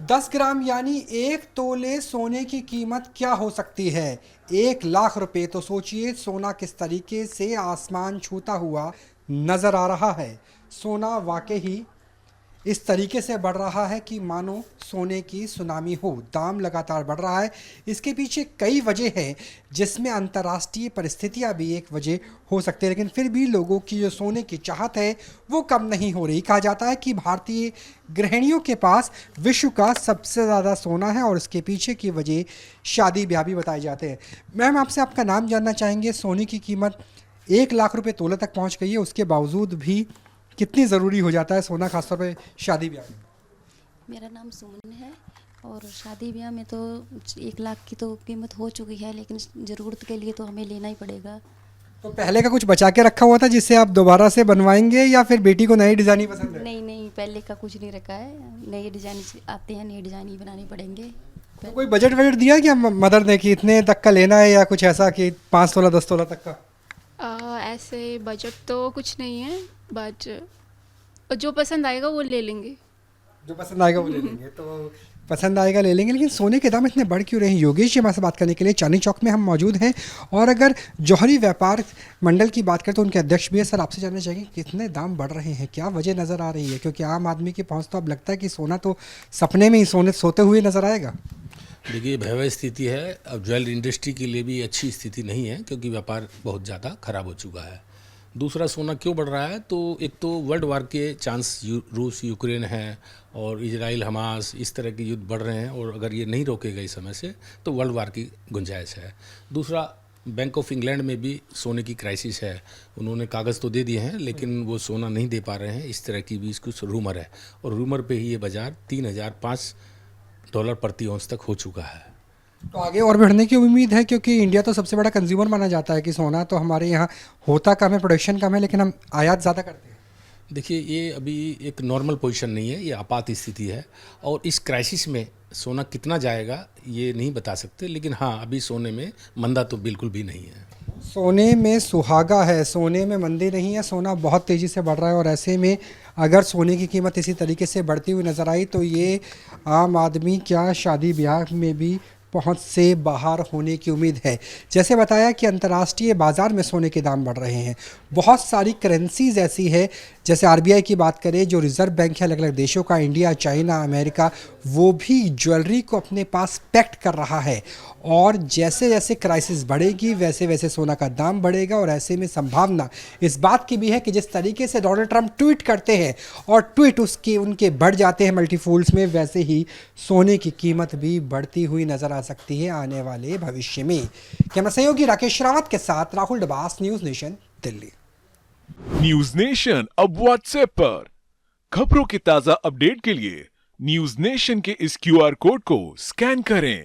10 ग्राम यानी 1 तोले सोने की कीमत क्या हो सकती है? 1 लाख रुपए। तो सोचिए सोना किस तरीके से आसमान छूता हुआ नजर आ रहा है। सोना वाकई ही इस तरीके से बढ़ रहा है कि मानो सोने की सुनामी हो। दाम लगातार बढ़ रहा है। इसके पीछे कई वजह हैं, जिसमें अंतर्राष्ट्रीय परिस्थितियां भी एक वजह हो सकती है, लेकिन फिर भी लोगों की जो सोने की चाहत है वो कम नहीं हो रही। कहा जाता है कि भारतीय गृहिणियों के पास विश्व का सबसे ज़्यादा सोना है और इसके पीछे की वजह शादी ब्याह भी बताए जाते हैं। मैम, आपसे आपका नाम जानना चाहेंगे। सोने की कीमत 1 लाख रुपए तोले तक पहुंच गई है, उसके बावजूद भी कितनी ज़रूरी हो जाता है सोना, खासतौर पे शादी ब्याह में? मेरा नाम सुमन है और शादी ब्याह में तो 1 लाख की तो कीमत हो चुकी है, लेकिन ज़रूरत के लिए तो हमें लेना ही पड़ेगा। तो पहले का कुछ बचा के रखा हुआ था जिससे आप दोबारा से बनवाएंगे, या फिर बेटी को नई डिज़ाइन ही पसंद है? नहीं नहीं, पहले का कुछ नहीं रखा है। नए डिज़ाइन आते हैं, नए डिज़ाइन ही बनाने पड़ेंगे। तो कोई बजट वजट दिया क्या मदर ने कि इतने तक का लेना है, या कुछ ऐसा कि 5 तोला 10 तोला तक का? ऐसे बजट तो कुछ नहीं है, बट जो पसंद आएगा वो ले लेंगे। जो पसंद आएगा वो ले लेंगे। तो पसंद आएगा ले लेंगे, लेकिन सोने के दाम इतने बढ़ क्यों रहे हैं? योगेश जी हमारे से बात करने के लिए चांदनी चौक में हम मौजूद हैं, और अगर जौहरी व्यापार मंडल की बात करें तो उनके अध्यक्ष भी है। सर, आपसे जानना चाहिए कितने दाम बढ़ रहे हैं, क्या वजह नज़र आ रही है? क्योंकि आम आदमी की पहुंच तो अब लगता है कि सोना तो सपने में ही सोते हुए नजर आएगा। देखिए, भयावह स्थिति है। अब ज्वेलरी इंडस्ट्री के लिए भी अच्छी स्थिति नहीं है, क्योंकि व्यापार बहुत ज़्यादा खराब हो चुका है। दूसरा, सोना क्यों बढ़ रहा है? तो एक तो वर्ल्ड वार के चांस, रूस यूक्रेन है और इजराइल हमास, इस तरह के युद्ध बढ़ रहे हैं, और अगर ये नहीं रोके गए समय से तो वर्ल्ड वार की गुंजाइश है। दूसरा, बैंक ऑफ इंग्लैंड में भी सोने की क्राइसिस है। उन्होंने कागज़ तो दे दिए हैं, लेकिन वो सोना नहीं दे पा रहे हैं। इस तरह की भी कुछ रूमर है, और रूमर पे ही ये बाज़ार $3005 प्रति औंस तक हो चुका है। तो आगे और बढ़ने की उम्मीद है, क्योंकि इंडिया तो सबसे बड़ा कंज्यूमर माना जाता है कि सोना तो हमारे यहाँ होता कम है, प्रोडक्शन कम है, लेकिन हम आयात ज़्यादा करते हैं। देखिए, ये अभी एक नॉर्मल पोजीशन नहीं है, ये आपात स्थिति है, और इस क्राइसिस में सोना कितना जाएगा ये नहीं बता सकते, लेकिन हाँ, अभी सोने में मंदा तो बिल्कुल भी नहीं है। सोने में सुहागा है, सोने में मंदी नहीं है। सोना बहुत तेज़ी से बढ़ रहा है, और ऐसे में अगर सोने की कीमत इसी तरीके से बढ़ती हुई नज़र आई तो ये आम आदमी क्या शादी ब्याह में भी पहुंच से बाहर होने की उम्मीद है। जैसे बताया कि अंतर्राष्ट्रीय बाज़ार में सोने के दाम बढ़ रहे हैं। बहुत सारी करेंसीज ऐसी है, जैसे आरबीआई की बात करें, जो रिज़र्व बैंक है अलग अलग देशों का, इंडिया, चाइना, अमेरिका, वो भी ज्वेलरी को अपने पास पैक्ट कर रहा है। और जैसे जैसे क्राइसिस बढ़ेगी वैसे वैसे सोना का दाम बढ़ेगा, और ऐसे में संभावना इस बात की भी है कि जिस तरीके से डोनाल्ड ट्रंप ट्वीट करते हैं और ट्वीट उसके उनके बढ़ जाते हैं मल्टीफोल्ड्स में, वैसे ही सोने की कीमत भी बढ़ती हुई नजर आ सकती है आने वाले भविष्य में। कैमरा सहयोगी राकेश रावत के साथ Rahul Dabas, news nation, Delhi. News nation अब व्हाट्सएप पर खबरों के ताजा अपडेट के लिए न्यूज नेशन के इस क्यूआर कोड को स्कैन करें